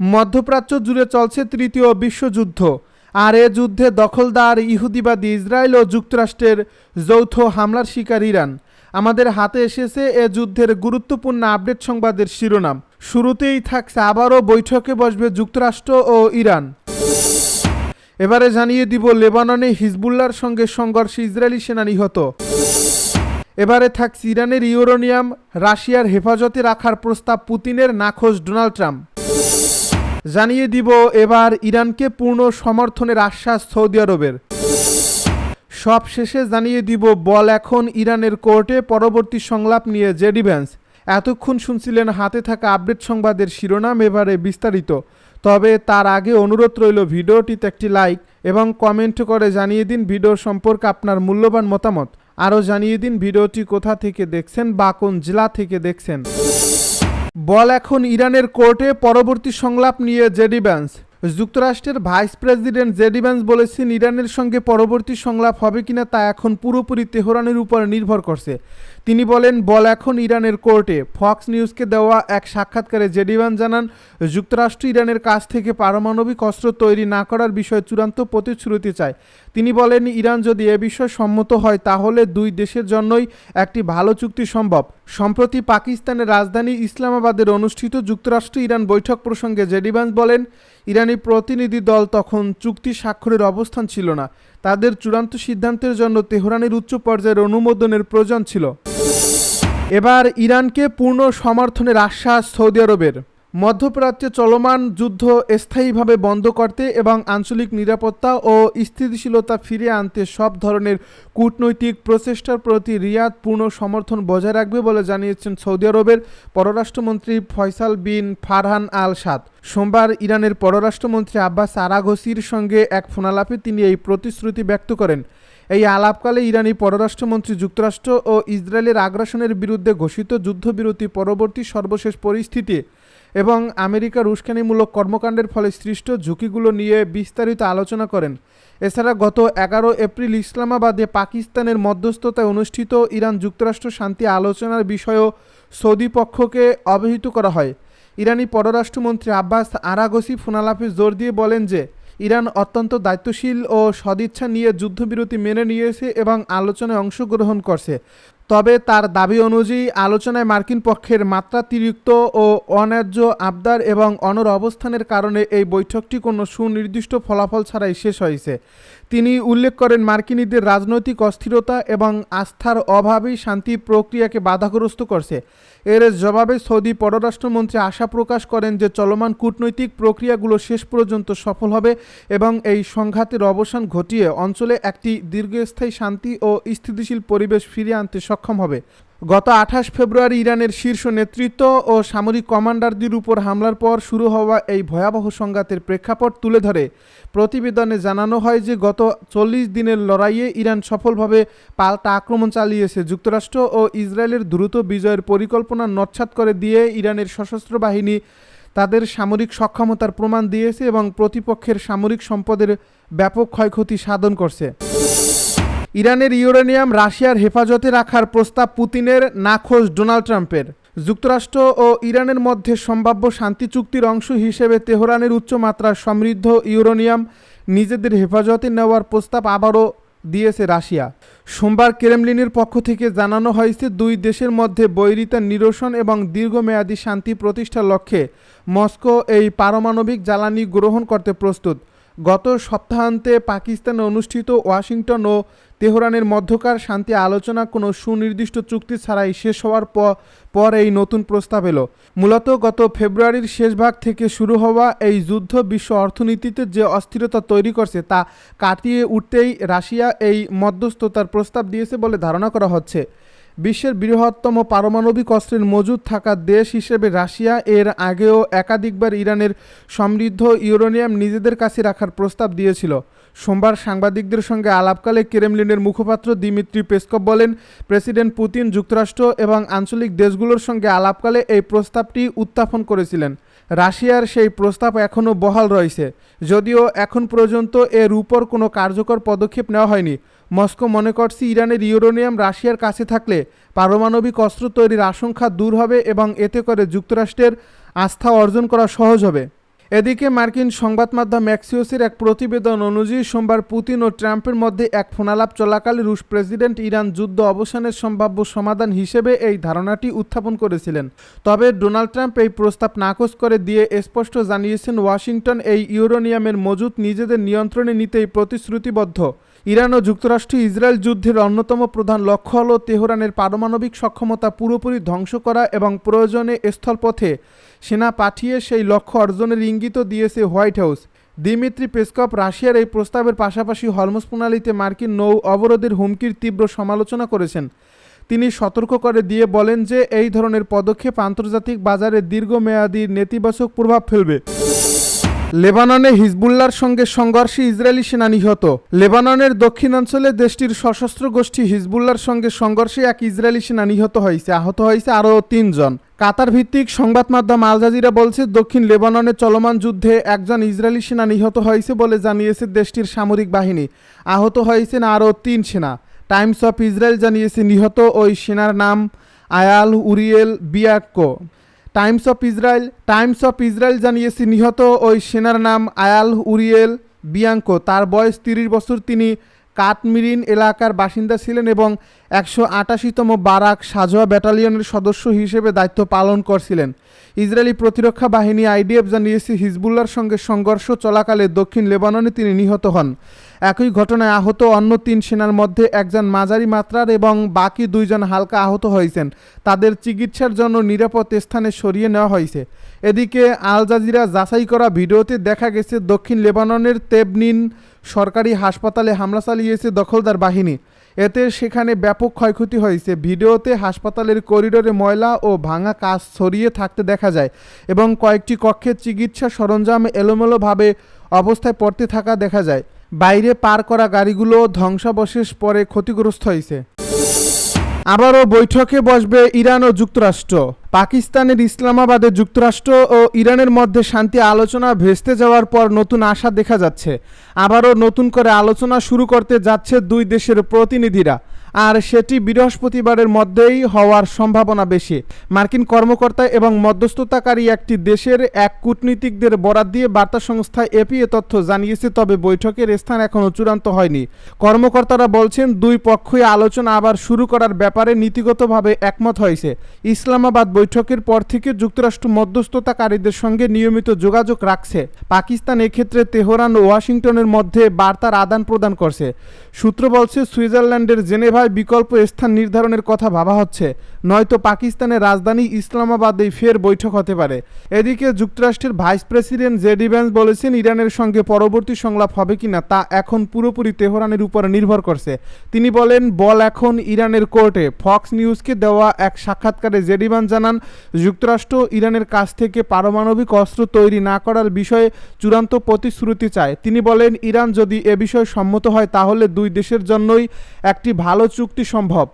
মধ্যপ্রাচ্য জুড়ে চলছে তৃতীয় বিশ্বযুদ্ধ, আর এ যুদ্ধে দখলদার ইহুদিবাদী ইসরায়েল ও যুক্তরাষ্ট্রের যৌথ হামলার শিকার ইরান। আমাদের হাতে এসেছে এ যুদ্ধের গুরুত্বপূর্ণ আপডেট সংবাদের শিরোনাম। শুরুতেই থাকছে আবারও বৈঠকে বসবে যুক্তরাষ্ট্র ও ইরান। এবারে জানিয়ে দিব লেবাননে হিজবুল্লাহর সঙ্গে সংঘর্ষে ইসরায়েলি সেনা নিহত। এবারে থাকছে ইরানের ইউরেনিয়াম রাশিয়ার হেফাজতে রাখার প্রস্তাব পুতিনের, নাখোশ ডোনাল্ড ট্রাম্প। জানিয়ে দিব এবার ইরানকে পূর্ণ সমর্থনের আশ্বাস সৌদি আরবের। সব শেষে জানিয়ে দিব বল এখন ইরানের কোর্টে, পরবর্তী সংলাপ নিয়ে জেডি ভ্যান্স। এতক্ষণ শুনছিলেন হাতে থাকা আপডেট সংবাদের শিরোনাম, এবারে বিস্তারিত। তবে তার আগে অনুরোধ রইল ভিডিওটিতে একটি লাইক এবং কমেন্ট করে জানিয়ে দিন ভিডিও সম্পর্কে আপনার মূল্যবান মতামত। আরও জানিয়ে দিন ভিডিওটি কোথা থেকে দেখছেন বা কোন জেলা থেকে দেখছেন। বল এখন ইরানের কোর্টে, পরবর্তী সংলাপ নিয়ে জেডি ভ্যান্স। যুক্তরাষ্ট্রের ভাইস প্রেসিডেন্ট জেডি ভ্যান্স বলেছেন, ইরানের সঙ্গে পরবর্তী সংলাপ হবে কিনা তা এখন পুরোপুরি তেহরানের উপর নির্ভর করছে। তিনি বলেন, বল এখন ইরানের কোর্টে। ফক্স নিউজকে দেওয়া এক সাক্ষাৎকারে জেডি ভ্যান্স জানান, যুক্তরাষ্ট্র ইরানের কাছ থেকে পারমাণবিক অস্ত্র তৈরি না করার বিষয়ে চূড়ান্ত প্রতিশ্রুতি চায়। তিনি বলেন, ইরান যদি এ বিষয়ে সম্মত হয় তাহলে দুই দেশের জন্যই একটি ভালো চুক্তি সম্ভব। সম্প্রতি পাকিস্তানের রাজধানী ইসলামাবাদের অনুষ্ঠিত যুক্তরাষ্ট্র ইরান বৈঠক প্রসঙ্গে জেডি ভ্যান্স বলেন, ইরানি প্রতিনিধি দল তখন চুক্তি স্বাক্ষরের অবস্থান ছিল না। তাদের চূড়ান্ত সিদ্ধান্তের জন্য তেহরানের উচ্চ পর্যায়ের অনুমোদনের প্রয়োজন ছিল। এবার ইরানকে পূর্ণ সমর্থনের আশ্বাস সৌদি আরবের। মধ্যপ্রাচ্যে চলমান যুদ্ধ স্থায়ীভাবে বন্ধ করতে এবং আঞ্চলিক নিরাপত্তা ও স্থিতিশীলতা ফিরিয়ে আনতে সব ধরনের কূটনৈতিক প্রচেষ্টার প্রতি রিয়াদ পূর্ণ সমর্থন বজায় রাখবে বলে জানিয়েছেন সৌদি আরবের পররাষ্ট্রমন্ত্রী ফয়সাল বিন ফারহান আল সাদ। সোমবার ইরানের পররাষ্ট্রমন্ত্রী আব্বাস আরাঘসির সঙ্গে এক ফোনালাপে তিনি এই প্রতিশ্রুতি ব্যক্ত করেন। এই আলাপকালে ইরানি পররাষ্ট্রমন্ত্রী যুক্তরাষ্ট্র ও ইসরায়েলের আগ্রাসনের বিরুদ্ধে ঘোষিত যুদ্ধবিরতি পরবর্তী সর্বশেষ পরিস্থিতি এবং আমেরিকার উস্কানিমূলক কর্মকাণ্ডের ফলে সৃষ্ট ঝুঁকিগুলো নিয়ে বিস্তারিত আলোচনা করেন। এছাড়া গত 11 এপ্রিল ইসলামাবাদে পাকিস্তানের মধ্যস্থতায় অনুষ্ঠিত ইরান যুক্তরাষ্ট্র শান্তি আলোচনার বিষয়েও সৌদি পক্ষকে অবহিত করা হয়। ইরানি পররাষ্ট্রমন্ত্রী আব্বাস আরাঘসি ফোনালাপে জোর দিয়ে বলেন যে, ইরান অত্যন্ত দায়িত্বশীল ও সদিচ্ছা নিয়ে যুদ্ধবিরতি মেনে নিয়েছে এবং আলোচনায় অংশগ্রহণ করছে। তবে তার দাবি অনুযায়ী আলোচনায় মার্কিন পক্ষের মাত্রাতিরিক্ত ও অন্যায্য আবদার এবং অনড় অবস্থানের কারণে এই বৈঠকটি কোনো সুনির্দিষ্ট ফলাফল ছাড়াই শেষ হয়েছে। তিনি উল্লেখ করেন, মার্কিনীদের রাজনৈতিক অস্থিরতা এবং আস্থার অভাবই শান্তি প্রক্রিয়াকে বাধাগ্রস্ত করছে। এর জবাবে সৌদি পররাষ্ট্রমন্ত্রী আশা প্রকাশ করেন যে চলমান কূটনৈতিক প্রক্রিয়াগুলো শেষ পর্যন্ত সফল হবে এবং এই সংঘাতের অবসান ঘটিয়ে অঞ্চলে একটি দীর্ঘস্থায়ী শান্তি ও স্থিতিশীল পরিবেশ ফিরিয়ে আনতে সক্ষম হবে। গত 28 ফেব্রুয়ারি ইরানের শীর্ষ নেতৃত্ব ও সামরিক কমান্ডারদের উপর হামলার পর শুরু হওয়া এই ভয়াবহ সংঘাতের প্রেক্ষাপট তুলে ধরে প্রতিবেদনে জানানো হয় যে গত 40 দিনের লড়াইয়ে ইরান সফলভাবে পাল্টা আক্রমণ চালিয়েছে। যুক্তরাষ্ট্র ও ইসরায়েলের দ্রুত বিজয়ের পরিকল্পনা নস্যাৎ করে দিয়ে ইরানের সশস্ত্র বাহিনী তাদের সামরিক সক্ষমতার প্রমাণ দিয়েছে এবং প্রতিপক্ষের সামরিক সম্পদের ব্যাপক ক্ষয়ক্ষতি সাধন করছে। ইরানের ইউরেনিয়াম রাশিয়ার হেফাজতে রাখার প্রস্তাব পুতিনের, নাখোশ ডোনাল্ড ট্রাম্পের। যুক্তরাষ্ট্র ও ইরানের মধ্যে সম্ভাব্য শান্তি চুক্তির অংশ হিসেবে তেহরানের উচ্চমাত্রার সমৃদ্ধ ইউরেনিয়াম নিজেদের হেফাজতে নেওয়ার প্রস্তাব আবারও দিয়েছে রাশিয়া। সোমবার ক্রেমলিনের পক্ষ থেকে জানানো হয়েছে, দুই দেশের মধ্যে বৈরিতা নিরসন এবং দীর্ঘমেয়াদী শান্তি প্রতিষ্ঠার লক্ষ্যে মস্কো এই পারমাণবিক জ্বালানি গ্রহণ করতে প্রস্তুত। গত সপ্তাহান্তে পাকিস্তানে অনুষ্ঠিত ওয়াশিংটন ও তেহরানের মধ্যকার শান্তি আলোচনা কোনো সুনির্দিষ্ট চুক্তি ছাড়াই শেষ হওয়ার পর এই নতুন প্রস্তাব এলো। মূলত গত ফেব্রুয়ারির শেষ ভাগ থেকে শুরু হওয়া এই যুদ্ধ বিশ্ব অর্থনীতিতে যে অস্থিরতা তৈরি করছে তা কাটিয়ে উঠতেই রাশিয়া এই মধ্যস্থতার প্রস্তাব দিয়েছে বলে ধারণা করা হচ্ছে। বিশ্বের বৃহত্তম পারমাণবিক অস্ত্রের মজুদ থাকা দেশ হিসেবে রাশিয়া এর আগেও একাধিকবার ইরানের সমৃদ্ধ ইউরেনিয়াম নিজেদের কাছে রাখার প্রস্তাব দিয়েছিল। সোমবার সাংবাদিকদের সঙ্গে আলাপকালে ক্রেমলিনের মুখপাত্র দিমিত্রি পেসকভ বলেন, প্রেসিডেন্ট পুতিন যুক্তরাষ্ট্র এবং আঞ্চলিক দেশগুলোর সঙ্গে আলাপকালে এই প্রস্তাবটি উত্থাপন করেছিলেন। রাশিয়ার সেই প্রস্তাব এখনও বহাল রয়েছে, যদিও এখন পর্যন্ত এর উপর কোনো কার্যকর পদক্ষেপ নেওয়া হয়নি। মস্কো মনে করছে, ইরানের ইউরেনিয়াম রাশিয়ার কাছে থাকলে পারমাণবিক অস্ত্র তৈরির আশঙ্কা দূর হবে এবং এতে করে যুক্তরাষ্ট্রের আস্থা অর্জন করা সহজ হবে। এদিকে মার্কিন সংবাদ মাধ্যম অ্যাক্সিওসের এক প্রতিবেদন অনুযায়ী সোমবার পুতিন ও ট্রাম্পের মধ্যে এক ফোনালাপ চলাকালে রুশ প্রেসিডেন্ট ইরান যুদ্ধ অবসানের সম্ভাব্য সমাধান হিসেবে এই ধারণাটি উত্থাপন করেছিলেন। তবে ডোনাল্ড ট্রাম্প এই প্রস্তাব নাকচ করে দিয়ে স্পষ্ট জানিয়েছেন ওয়াশিংটন এই ইউরেনিয়ামের মজুত নিজেদের নিয়ন্ত্রণে নিতেই প্রতিশ্রুতিবদ্ধ। ইরান ও যুক্তরাষ্ট্র ইসরায়েল যুদ্ধের অন্যতম প্রধান লক্ষ্য হল তেহরানের পারমাণবিক সক্ষমতা পুরোপুরি ধ্বংস করা এবং প্রয়োজনে স্থলপথে সেনা পাঠিয়ে সেই লক্ষ্য অর্জনের ইঙ্গিতও দিয়েছে হোয়াইট হাউস। দিমিত্রি পেসকভ রাশিয়ার এই প্রস্তাবের পাশাপাশি হরমুজ প্রণালীতে মার্কিন নৌ অবরোধের হুমকির তীব্র সমালোচনা করেছেন। তিনি সতর্ক করে দিয়ে বলেন যে এই ধরনের পদক্ষেপ আন্তর্জাতিক বাজারে দীর্ঘমেয়াদী নেতিবাচক প্রভাব ফেলবে। লেবাননে হিজবুল্লাহর সঙ্গে সংঘর্ষে ইসরায়েলি সেনা নিহত। লেবাননের দক্ষিণাঞ্চলে দেশটির সশস্ত্র গোষ্ঠী হিজবুল্লাহর সঙ্গে সংঘর্ষে এক ইসরায়েলি সেনা নিহত হয়েছে, আহত হয়েছে আরও 3 জন। কাতার ভিত্তিক সংবাদ মাধ্যম আল জাজিরা বলছে দক্ষিণ লেবাননে চলমান যুদ্ধে একজন ইসরায়েলি সেনা নিহত হয়েছে বলে জানিয়েছে দেশটির সামরিক বাহিনী। আহত হয়েছেন আরও 3 সেনা। টাইমস অফ ইসরায়েল জানিয়েছে নিহত ওই সেনার নাম আয়াল উরিয়েল বিয়াক্কো। টাইমস অফ ইসরায়েল জানিয়েছে নিহত ওই সেনার নাম আয়াল উরিয়েল বিয়াঙ্কো। তার বয়স 30 বছর। তিনি কাটমিরিন এলাকার বাসিন্দা ছিলেন এবং 188তম বারাক সাজোয়া ব্যাটালিয়নের সদস্য হিসেবে দায়িত্ব পালন করছিলেন। ইসরায়েলি প্রতিরক্ষা বাহিনী আইডিএফ জানিয়েছে হিজবুল্লাহর সঙ্গে সংঘর্ষ চলাকালে দক্ষিণ লেবাননে তিনি নিহত হন। একই ঘটনায় আহত অন্য 3 সেনার মধ্যে একজন মাঝারি মাত্রার এবং বাকি 2 জন হালকা আহত হয়েছেন। তাদের চিকিৎসার জন্য নিরাপদ স্থানে সরিয়ে নেওয়া হয়েছে। এদিকে আল জাজিরা যাচাই করা ভিডিওতে দেখা গেছে দক্ষিণ লেবাননের তেবনিন সরকারি হাসপাতালে হামলা চালিয়েছে দখলদার বাহিনী। এতে সেখানে ব্যাপক ক্ষয়ক্ষতি হয়েছে। ভিডিওতে হাসপাতালের করিডোরে ময়লা ও ভাঙা কাচ ছড়িয়ে থাকতে দেখা যায় এবং কয়েকটি কক্ষের চিকিৎসা সরঞ্জাম এলোমেলোভাবে অবস্থায় পড়তে থাকা দেখা যায়। বাইরে পার করা গাড়িগুলো ধ্বংসাবশেষ পরে ক্ষতিগ্রস্ত হয়েছে। আবারও বৈঠকে বসবে ইরান ও যুক্তরাষ্ট্র। পাকিস্তানের ইসলামাবাদে যুক্তরাষ্ট্র ও ইরানের মধ্যে শান্তি আলোচনা ভেস্তে যাওয়ার পর নতুন আশা দেখা যাচ্ছে। আবারও নতুন করে আলোচনা শুরু করতে যাচ্ছে 2 দেশের প্রতিনিধিরা, আর সেটি বৃহস্পতিবারের মধ্যেই হওয়ার সম্ভাবনা বেশি। মার্কিন কর্মকর্তা এবং মধ্যস্থতাকারী একটি দেশের এক কূটনীতিকদের বরাত দিয়ে বার্তা সংস্থা এপি এ তথ্য জানিয়েছে। তবে বৈঠকের স্থান এখনও চূড়ান্ত হয়নি। কর্মকর্তারা বলছেন 2 পক্ষই আলোচনা আবার শুরু করার ব্যাপারে নীতিগতভাবে একমত হয়েছে। ইসলামাবাদ বৈঠকের পর থেকে যুক্তরাষ্ট্র মধ্যস্থতাকারীদের সঙ্গে নিয়মিত যোগাযোগ রাখছে। পাকিস্তান এক্ষেত্রে তেহরান ও ওয়াশিংটনের মধ্যে বার্তার আদান প্রদান করছে। সূত্র বলছে সুইজারল্যান্ডের জেনেভায় বিকল্প স্থান নির্ধারণের কথা ভাবা হচ্ছে, নয়তো পাকিস্তানের রাজধানী ইসলামাবাদেই ফের বৈঠক হতে পারে। এদিকে যুক্তরাষ্ট্রের ভাইস প্রেসিডেন্ট জেডি ভ্যান্স বলেছেন ইরানের সঙ্গে পরবর্তী সংলাপ হবে কিনা তা এখন পুরোপুরি তেহরানের উপর নির্ভর করছে। তিনি বলেন বল এখন ইরানের কোর্টে। ফক্স নিউজকে দেওয়া এক সাক্ষাৎকারে জেডি ভ্যান্স জানান যুক্তরাষ্ট্র ইরানের কাছ থেকে পারমাণবিক অস্ত্র তৈরি না করার বিষয়ে চূড়ান্ত প্রতিশ্রুতি চায়। তিনি বলেন ইরান যদি এ বিষয়ে সম্মত হয় তাহলে 2 দেশের জন্যই একটি ভালো চুক্তি সম্ভব।